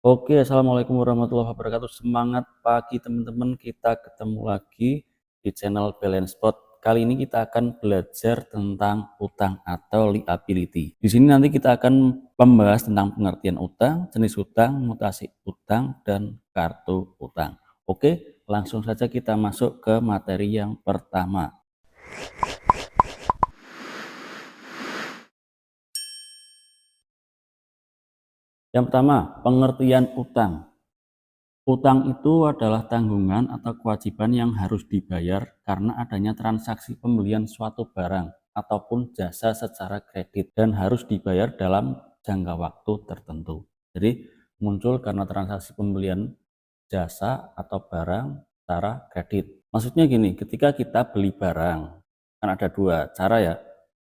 Oke, assalamualaikum warahmatullahi wabarakatuh. Semangat pagi teman-teman, kita ketemu lagi di channel Balance Spot. Kali ini kita akan belajar tentang utang atau liability. Di sini nanti kita akan membahas tentang pengertian utang, jenis utang, mutasi utang, dan kartu utang. Oke, langsung saja kita masuk ke materi yang pertama. Yang pertama, pengertian utang. Utang itu adalah tanggungan atau kewajiban yang harus dibayar karena adanya transaksi pembelian suatu barang ataupun jasa secara kredit dan harus dibayar dalam jangka waktu tertentu. Jadi muncul karena transaksi pembelian jasa atau barang secara kredit. Maksudnya gini, ketika kita beli barang, kan ada dua cara ya,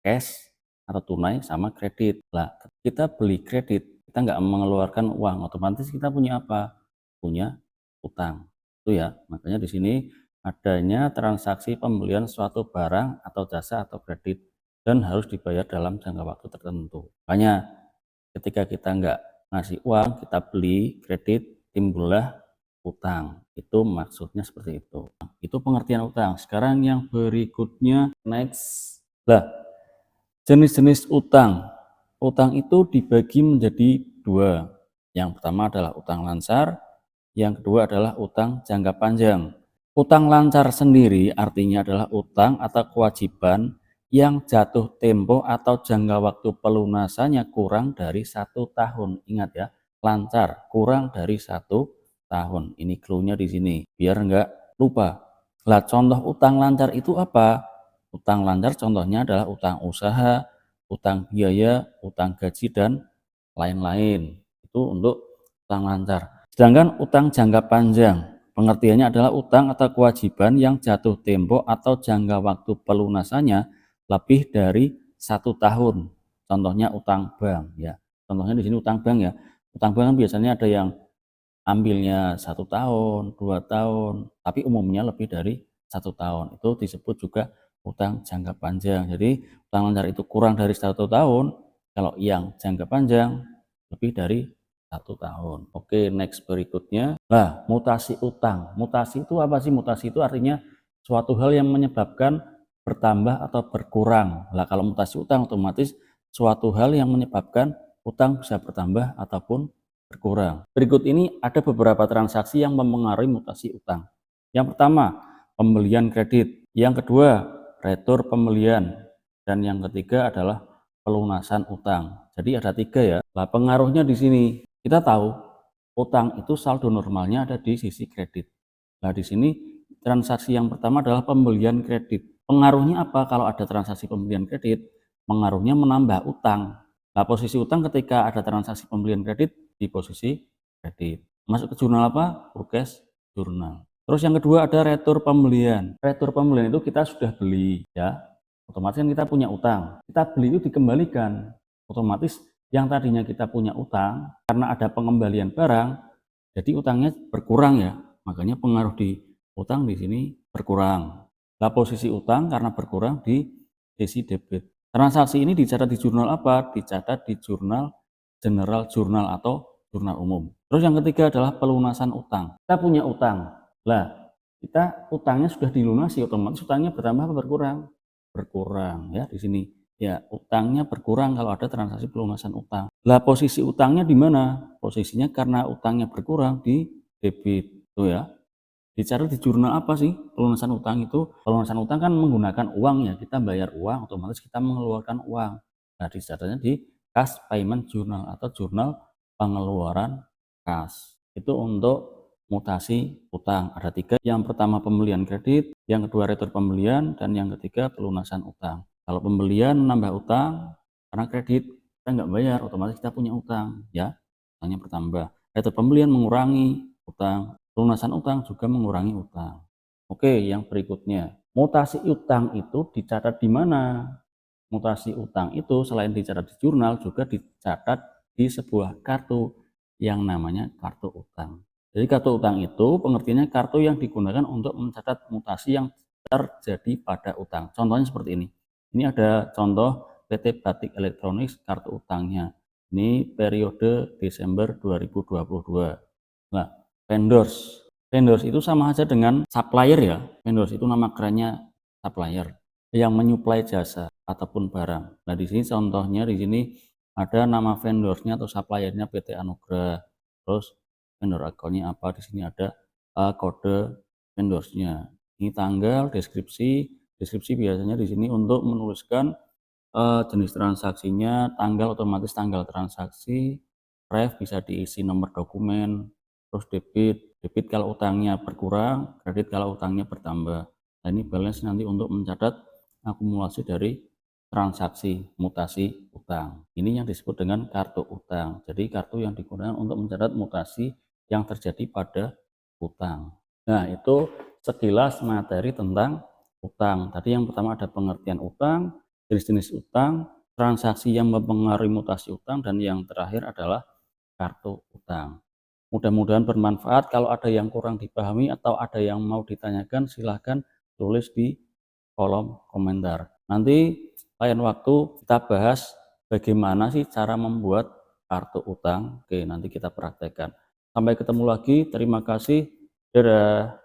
cash atau tunai sama kredit. Lah, kita beli kredit, kita nggak mengeluarkan uang, otomatis kita punya apa? Punya utang. Itu ya, makanya di sini adanya transaksi pembelian suatu barang atau jasa atau kredit dan harus dibayar dalam jangka waktu tertentu. Makanya ketika kita nggak ngasih uang, kita beli kredit, timbullah utang. Itu maksudnya seperti itu. Itu pengertian utang. Sekarang yang berikutnya, next. Lah, jenis-jenis utang. Utang itu dibagi menjadi dua. Yang pertama adalah utang lancar, yang kedua adalah utang jangka panjang. Utang lancar sendiri artinya adalah utang atau kewajiban yang jatuh tempo atau jangka waktu pelunasannya kurang dari 1 tahun. Ingat ya, lancar kurang dari 1 tahun. Ini clue-nya di sini, biar enggak lupa. Lah, contoh utang lancar itu apa? Utang lancar contohnya adalah utang usaha, utang biaya, utang gaji, dan lain-lain. Itu untuk utang lancar. Sedangkan utang jangka panjang, pengertiannya adalah utang atau kewajiban yang jatuh tempo atau jangka waktu pelunasannya lebih dari 1 tahun. Contohnya utang bank ya. Contohnya di sini utang bank ya. Utang bank kan biasanya ada yang ambilnya 1 tahun, 2 tahun, tapi umumnya lebih dari 1 tahun. Itu disebut juga utang jangka panjang. Jadi utang lancar itu kurang dari 1 tahun. Kalau yang jangka panjang lebih dari 1 tahun. Oke, next berikutnya. Nah, mutasi utang. Mutasi itu apa sih? Mutasi itu artinya suatu hal yang menyebabkan bertambah atau berkurang. Lah, kalau mutasi utang otomatis suatu hal yang menyebabkan utang bisa bertambah ataupun berkurang. Berikut ini ada beberapa transaksi yang mempengaruhi mutasi utang. Yang pertama, pembelian kredit. Yang kedua, retur pembelian. Dan yang ketiga adalah pelunasan utang. Jadi ada 3 ya. Nah, pengaruhnya di sini kita tahu utang itu saldo normalnya ada di sisi kredit. Nah, di sini transaksi yang pertama adalah pembelian kredit. Pengaruhnya apa kalau ada transaksi pembelian kredit? Pengaruhnya menambah utang. Nah, posisi utang ketika ada transaksi pembelian kredit di posisi kredit. Masuk ke jurnal apa? Progress jurnal. Terus yang kedua ada retur pembelian. Retur pembelian itu kita sudah beli ya. Otomatis kan kita punya utang. Kita beli itu dikembalikan. Otomatis yang tadinya kita punya utang karena ada pengembalian barang, jadi utangnya berkurang ya. Makanya pengaruh di utang di sini berkurang. Nah, posisi utang karena berkurang di sisi debit. Transaksi ini dicatat di jurnal apa? Dicatat di jurnal general jurnal atau jurnal umum. Terus yang ketiga adalah pelunasan utang. Kita punya utang. Lah, kita utangnya sudah dilunasi, otomatis utangnya bertambah atau berkurang? Berkurang ya di sini. Ya, utangnya berkurang kalau ada transaksi pelunasan utang. Lah, posisi utangnya di mana? Posisinya karena utangnya berkurang di debit. Tuh ya. Dicatat di jurnal apa sih pelunasan utang itu? Pelunasan utang kan menggunakan uang ya. Kita bayar uang, otomatis kita mengeluarkan uang. Nah, dicatatnya di Cash Payment Journal atau jurnal pengeluaran kas. Itu untuk mutasi utang. Ada 3. Yang pertama pembelian kredit, yang kedua retur pembelian, dan yang ketiga pelunasan utang. Kalau pembelian menambah utang, karena kredit kita nggak bayar, otomatis kita punya utang ya. Utangnya bertambah. Retur pembelian mengurangi utang. Pelunasan utang juga mengurangi utang. Oke, yang berikutnya. Mutasi utang itu dicatat di mana? Mutasi utang itu selain dicatat di jurnal juga dicatat di sebuah kartu yang namanya kartu utang. Jadi kartu utang itu pengertiannya kartu yang digunakan untuk mencatat mutasi yang terjadi pada utang. Contohnya seperti ini. Ini ada contoh PT Batik Elektronik kartu utangnya. Ini periode Desember 2022. Nah, vendors. Vendors itu sama aja dengan supplier ya. Vendors itu nama kerennya supplier yang menyuplai jasa ataupun barang. Nah, di sini contohnya di sini ada nama vendornya atau suppliernya PT Anugrah. Terus vendor akunnya apa? Di sini ada kode vendorsnya. Ini tanggal, deskripsi. Deskripsi biasanya di sini untuk menuliskan jenis transaksinya, tanggal otomatis tanggal transaksi, ref bisa diisi nomor dokumen, terus debit kalau utangnya berkurang, kredit kalau utangnya bertambah. Nah, ini balance nanti untuk mencatat akumulasi dari transaksi mutasi utang. Ini yang disebut dengan kartu utang. Jadi kartu yang digunakan untuk mencatat mutasi yang terjadi pada utang. Nah, itu sekilas materi tentang utang. Tadi yang pertama ada pengertian utang, jenis-jenis utang, transaksi yang mempengaruhi mutasi utang, dan yang terakhir adalah kartu utang. Mudah-mudahan bermanfaat. Kalau ada yang kurang dipahami atau ada yang mau ditanyakan, silahkan tulis di kolom komentar. Nanti lain waktu kita bahas bagaimana sih cara membuat kartu utang. Oke, nanti kita praktekkan. Sampai ketemu lagi. Terima kasih. Dadah.